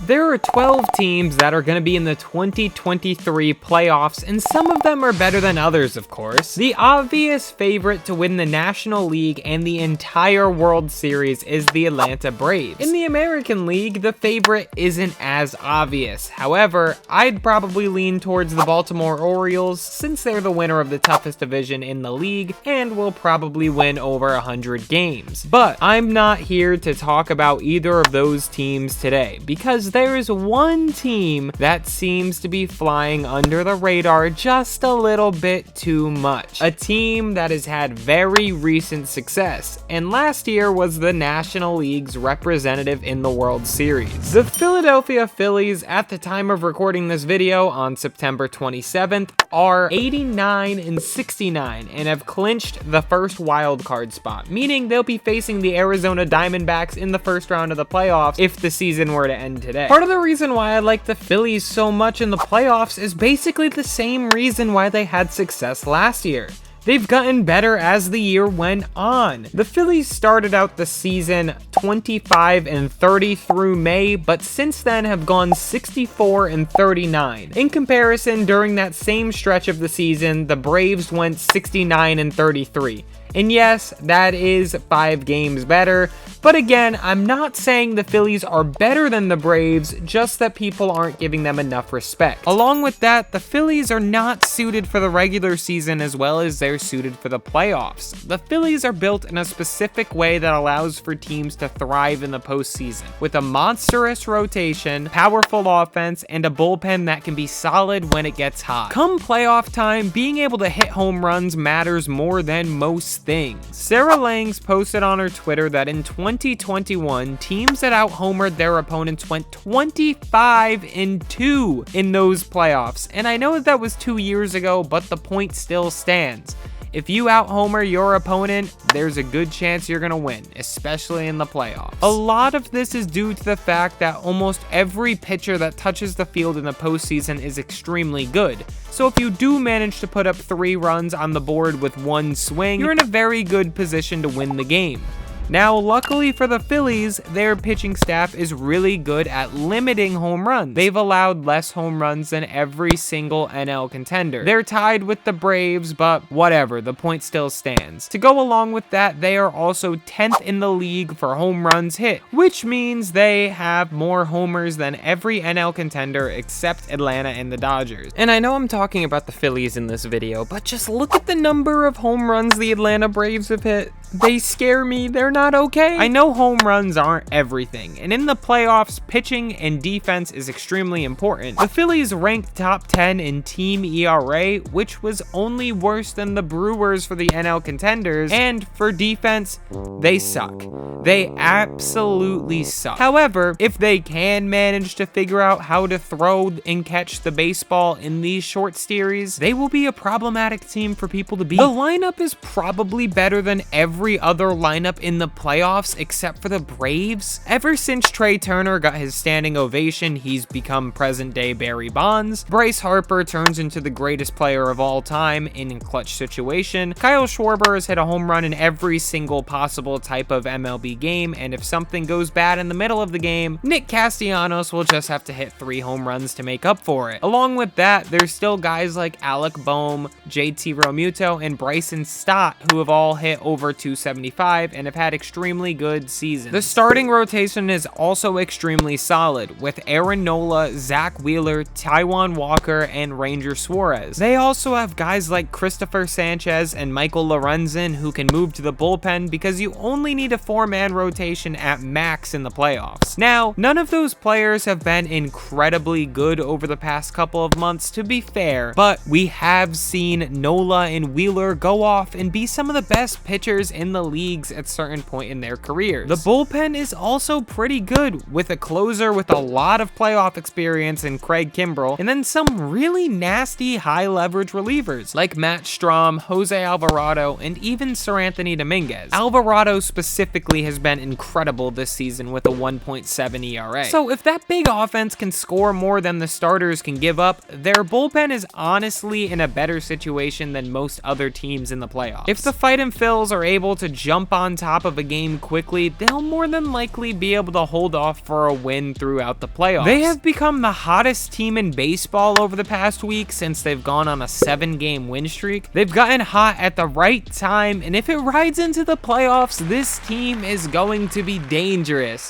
There are 12 teams that are going to be in the 2023 playoffs, and some of them are better than others, of course. The obvious favorite to win the National League and the entire World Series is the Atlanta Braves. In the American League, the favorite isn't as obvious. However, I'd probably lean towards the Baltimore Orioles since they're the winner of the toughest division in the league and will probably win over 100 games. But I'm not here to talk about either of those teams today because there is one team that seems to be flying under the radar just a little bit too much. A team that has had very recent success, and last year was the National League's representative in the World Series. The Philadelphia Phillies, at the time of recording this video on September 27th, are 89-69 and have clinched the first wild card spot, meaning they'll be facing the Arizona Diamondbacks in the first round of the playoffs if the season were to end today. Part of the reason why I like the Phillies so much in the playoffs is basically the same reason why they had success last year. They've gotten better as the year went on. The Phillies started out the season 25-30 through May, but since then have gone 64-39. In comparison, during that same stretch of the season, the Braves went 69-33. And yes, that is 5 games better, but again, I'm not saying the Phillies are better than the Braves, just that people aren't giving them enough respect. Along with that, the Phillies are not suited for the regular season as well as they're suited for the playoffs. The Phillies are built in a specific way that allows for teams to thrive in the postseason, with a monstrous rotation, powerful offense, and a bullpen that can be solid when it gets hot. Come playoff time, being able to hit home runs matters more than most things. Sarah Langs posted on her Twitter that in 2021, teams that out-homered their opponents went 25-2 in those playoffs. And I know that was 2 years ago, but the point still stands. If you out-homer your opponent, there's a good chance you're going to win, especially in the playoffs. A lot of this is due to the fact that almost every pitcher that touches the field in the postseason is extremely good. So if you do manage to put up 3 runs on the board with one swing, you're in a very good position to win the game. Now, luckily for the Phillies, their pitching staff is really good at limiting home runs. They've allowed less home runs than every single NL contender. They're tied with the Braves, but whatever, the point still stands. To go along with that, they are also 10th in the league for home runs hit, which means they have more homers than every NL contender except Atlanta and the Dodgers. And I know I'm talking about the Phillies in this video, but just look at the number of home runs the Atlanta Braves have hit. They scare me. They're not okay. I know home runs aren't everything, and in the playoffs, pitching and defense is extremely important. The Phillies ranked top 10 in team ERA, which was only worse than the Brewers for the NL contenders, and for defense, they suck. They absolutely suck. However, if they can manage to figure out how to throw and catch the baseball in these short series, they will be a problematic team for people to beat. The lineup is probably better than every other lineup in the playoffs except for the Braves. Ever since Trey Turner got his standing ovation, he's become present-day Barry Bonds. Bryce Harper turns into the greatest player of all time in a clutch situation. Kyle Schwarber has hit a home run in every single possible type of MLB game, and if something goes bad in the middle of the game, Nick Castellanos will just have to hit 3 home runs to make up for it. Along with that, there's still guys like Alec Boehm, JT Realmuto, and Bryson Stott who have all hit over 275 and have had extremely good seasons. The starting rotation is also extremely solid, with Aaron Nola, Zach Wheeler, Taijuan Walker, and Ranger Suarez. They also have guys like Christopher Sanchez and Michael Lorenzen who can move to the bullpen because you only need a 4-man rotation at max in the playoffs. Now, none of those players have been incredibly good over the past couple of months, to be fair, but we have seen Nola and Wheeler go off and be some of the best pitchers in the leagues at certain point in their careers. The bullpen is also pretty good, with a closer with a lot of playoff experience in Craig Kimbrell, and then some really nasty high leverage relievers like Matt Strahm, Jose Alvarado, and even Sir Anthony Dominguez. Alvarado specifically has been incredible this season with a 1.7 ERA. So if that big offense can score more than the starters can give up, their bullpen is honestly in a better situation than most other teams in the playoffs. If the Fight and Phils are able able to jump on top of a game quickly, they'll more than likely be able to hold off for a win throughout the playoffs. They have become the hottest team in baseball over the past week since they've gone on a 7-game win streak. They've gotten hot at the right time, and if it rides into the playoffs, this team is going to be dangerous.